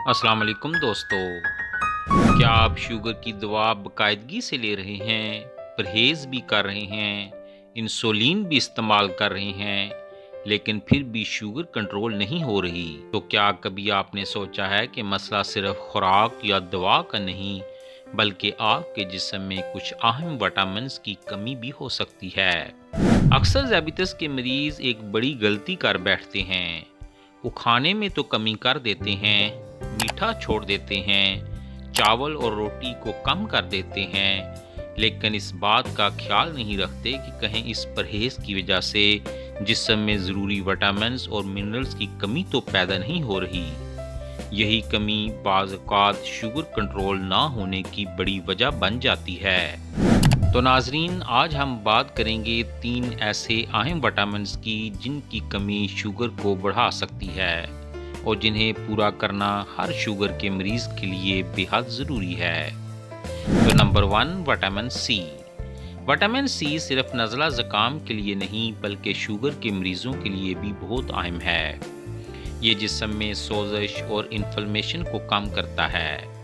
अस्सलाम वालेकुम दोस्तों। क्या आप शुगर की दवा बाकायदगी से ले रहे हैं, परहेज़ भी कर रहे हैं, इंसुलिन भी इस्तेमाल कर रहे हैं, लेकिन फिर भी शुगर कंट्रोल नहीं हो रही? तो क्या कभी आपने सोचा है कि मसला सिर्फ खुराक या दवा का नहीं, बल्कि आपके जिस्म में कुछ अहम विटामिन्स की कमी भी हो सकती है? अक्सर ज़ाबितस के मरीज़ एक बड़ी गलती कर बैठते हैं। वो खाने में तो कमी कर देते हैं, मीठा छोड़ देते हैं, चावल और रोटी को कम कर देते हैं, लेकिन इस बात का ख्याल नहीं रखते कि कहीं इस परहेज़ की वजह से जिस्म में ज़रूरी विटामिन्स और मिनरल्स की कमी तो पैदा नहीं हो रही। यही कमी बाज़ औक़ात शुगर कंट्रोल ना होने की बड़ी वजह बन जाती है। तो नाजरीन, आज हम बात करेंगे 3 ऐसे अहम विटामिन्स की जिनकी कमी शुगर को बढ़ा सकती है और जिन्हें पूरा करना हर शुगर के मरीज़ के लिए बेहद ज़रूरी है। तो number 1, vitamin C. Vitamin C सिर्फ नज़ला ज़ुकाम के लिए नहीं बल्कि शुगर के मरीज़ों के लिए भी बहुत अहम है। ये जिस्म में सोज़श और इन्फ्लेमेशन को कम करता है,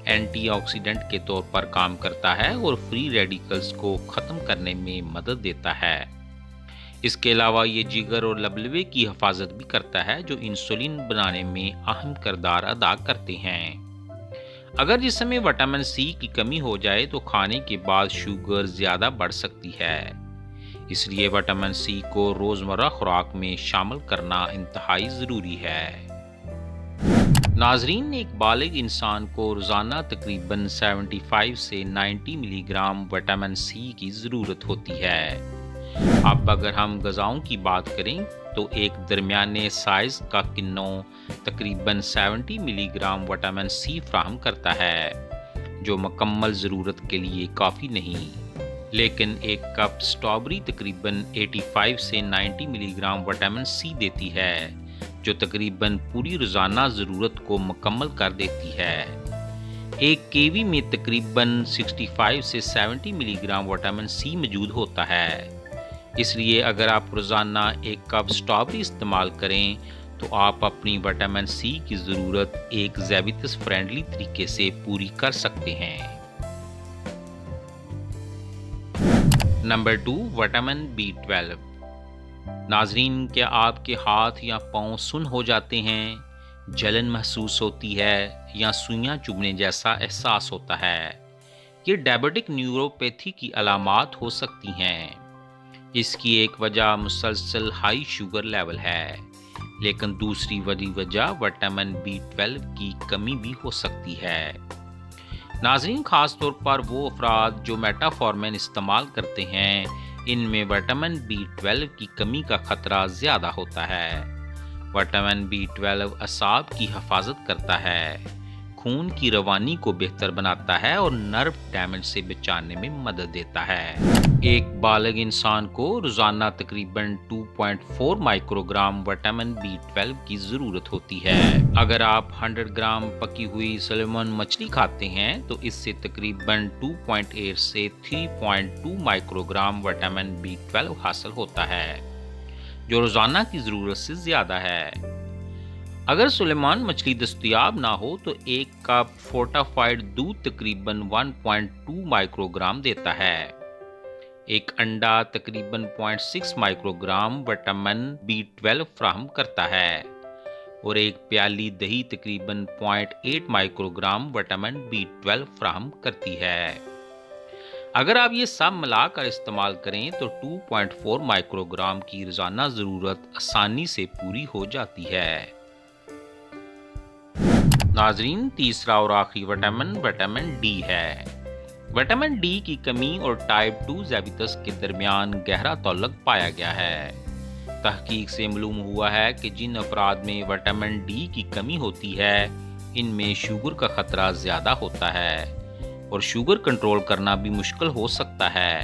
एंटीऑक्सीडेंट के तौर पर काम करता है और फ्री रेडिकल्स को ख़त्म करने में मदद देता है। इसके अलावा ये जिगर और लबलबे की हिफाजत भी करता है, जो इंसुलिन बनाने में अहम किरदार अदा करते हैं। अगर जिस्म में विटामिन सी की कमी हो जाए तो खाने के बाद शुगर ज़्यादा बढ़ सकती है। इसलिए विटामिन सी को रोज़मर्रा खुराक में शामिल करना इंतहाई ज़रूरी है। नाजरीन, एक बालिग इंसान को रोज़ाना तकरीबन 75 से 90 मिलीग्राम विटामिन सी की ज़रूरत होती है। अब अगर हम ग़िज़ाओं की बात करें तो एक दरमियाने साइज़ का किन्नू तकरीबन 70 मिलीग्राम विटामिन सी फ्राहम करता है, जो मुकम्मल ज़रूरत के लिए काफ़ी नहीं। लेकिन एक कप स्ट्रॉबेरी तकरीबन 85 से 90 मिलीग्राम विटामिन सी देती है, जो तकरीबन पूरी रोज़ाना ज़रूरत को मुकम्मल कर देती है। एक कीवी में तकरीबन 65 से 70 मिलीग्राम विटामिन सी मौजूद होता है। इसलिए अगर आप रोज़ाना एक कप स्ट्रॉबेरी इस्तेमाल करें तो आप अपनी विटामिन सी की ज़रूरत एक ज़ाबितस फ्रेंडली तरीके से पूरी कर सकते हैं। Number 2, vitamin B12। नाजरीन, क्या आपके हाथ या पाँव सुन्न हो जाते हैं, जलन महसूस होती है या सुइयां चुभने जैसा एहसास होता है? ये डायबिटिक न्यूरोपैथी की अलामात हो सकती हैं। इसकी एक वजह मुसलसल हाई शुगर लेवल है, लेकिन दूसरी बड़ी वजह विटामिन B12 की कमी भी हो सकती है। नाजरीन, ख़ास तौर पर वो अफराद जो मेटाफॉर्मिन इस्तेमाल करते हैं, इनमें विटामिन B12 की कमी का खतरा ज़्यादा होता है। विटामिन B12 असाब की हिफाजत करता है, खून की रवानी को बेहतर बनाता है और नर्व डैमेज से बचाने में मदद देता है। एक बालिग इंसान को रोज़ाना तकरीबन 2.4 माइक्रोग्राम विटामिन B12 की ज़रूरत होती है। अगर आप 100 ग्राम पकी हुई सैल्मन मछली खाते हैं तो इससे तकरीबन 2.8 से 3.2 माइक्रोग्राम विटामिन B12 हासिल होता है, जो रोज़ाना की ज़रूरत से ज़्यादा है। अगर सुलेमान मछली दस्तयाब ना हो तो एक कप फोर्टिफाइड दूध तकरीबन 1.2 माइक्रोग्राम देता है। एक अंडा तकरीबन 0.6 माइक्रोग्राम विटामिन B12 फ्राहम करता है और एक प्याली दही तकरीबन 0.8 माइक्रोग्राम विटामिन B12 फ्राहम करती है। अगर आप ये सब मिलाकर इस्तेमाल करें तो 2.4 माइक्रोग्राम की रोज़ाना ज़रूरत आसानी से पूरी हो जाती है। नाजरीन, तीसरा और आखिरी विटामिन डी है। विटामिन डी की कमी और टाइप 2 ज़ाबितस के दरमियान गहरा ताल्लुक पाया गया है। तहकीक से मालूम हुआ है कि जिन अफराद में विटामिन डी की कमी होती है, इनमें शुगर का खतरा ज़्यादा होता है और शुगर कंट्रोल करना भी मुश्किल हो सकता है।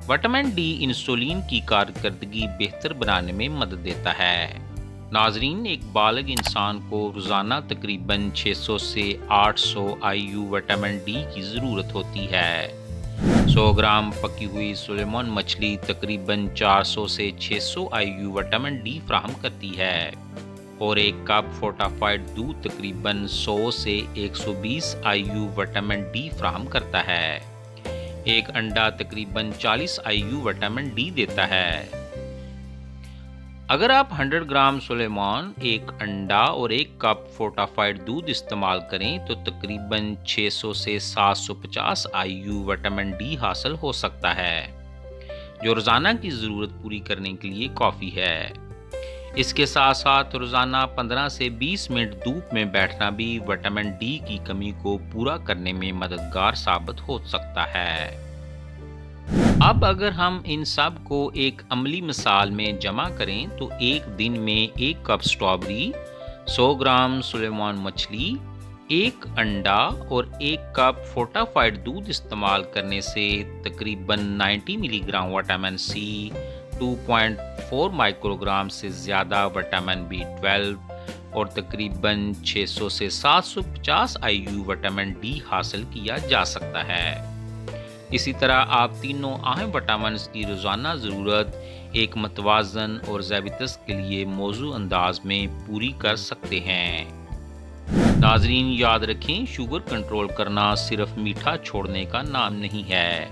विटामिन डी इंसुलिन की कारकर्दगी बेहतर बनाने में मदद देता है। नाजरीन, एक बालिग इंसान को रोज़ाना तकरीबन 600 से 800 IU विटामिन डी की ज़रूरत होती है। 100 ग्राम पकी हुई सैल्मन मछली तकरीबन 400 से 600 IU विटामिन डी फ्राहम करती है। اور ایک کپ فورٹافائڈ دودھ تقریباً 100 سے 120 IU وٹامن ڈی فراہم کرتا ہے۔ ایک انڈا تقریباً 40 IU وٹامن ڈی دیتا ہے۔ اگر آپ 100 گرام سلیمان، ایک انڈا اور ایک کپ فورٹافائڈ دودھ استعمال کریں تو تقریباً 600 سے 750 IU وٹامن ڈی حاصل ہو سکتا ہے، جو روزانہ کی ضرورت پوری کرنے کے لیے کافی ہے۔ اس کے ساتھ ساتھ روزانہ 15 سے 20 منٹ دھوپ میں بیٹھنا بھی وٹامن ڈی کی کمی کو پورا کرنے میں مددگار ثابت ہو سکتا ہے۔ اب اگر ہم ان سب کو ایک عملی مثال میں جمع کریں تو ایک دن میں ایک کپ سٹرابری، 100 گرام سلیمان مچھلی، ایک انڈا اور ایک کپ فورٹافائڈ دودھ استعمال کرنے سے تقریباً 90 milligram vitamin C, 2.4 microgram سے زیادہ وٹامن B12 اور تقریباً 600 سے 750 IU وٹامن ڈی حاصل کیا جا سکتا ہے۔ اسی طرح آپ تینوں اہم وٹامنز کی روزانہ ضرورت ایک متوازن اور ذیابیطس کے لیے موزوں انداز میں پوری کر سکتے ہیں۔ ناظرین یاد رکھیں، شوگر کنٹرول کرنا صرف میٹھا چھوڑنے کا نام نہیں ہے،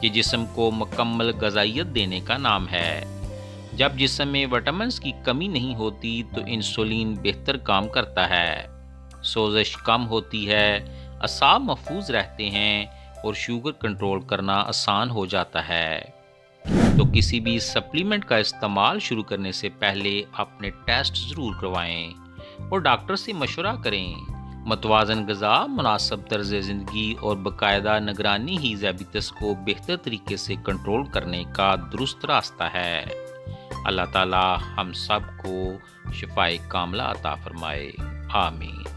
یہ جسم کو مکمل غذائیت دینے کا نام ہے۔ جب جسم میں وٹامنز کی کمی نہیں ہوتی تو انسولین بہتر کام کرتا ہے، سوزش کم ہوتی ہے، اعصاب محفوظ رہتے ہیں اور شوگر کنٹرول کرنا آسان ہو جاتا ہے۔ تو کسی بھی سپلیمنٹ کا استعمال شروع کرنے سے پہلے اپنے ٹیسٹ ضرور کروائیں اور ڈاکٹر سے مشورہ کریں۔ متوازن غذا، مناسب طرز زندگی اور باقاعدہ نگرانی ہی ذیابیطس کو بہتر طریقے سے کنٹرول کرنے کا درست راستہ ہے۔ اللہ تعالی ہم سب کو شفائے کاملہ عطا فرمائے، آمین۔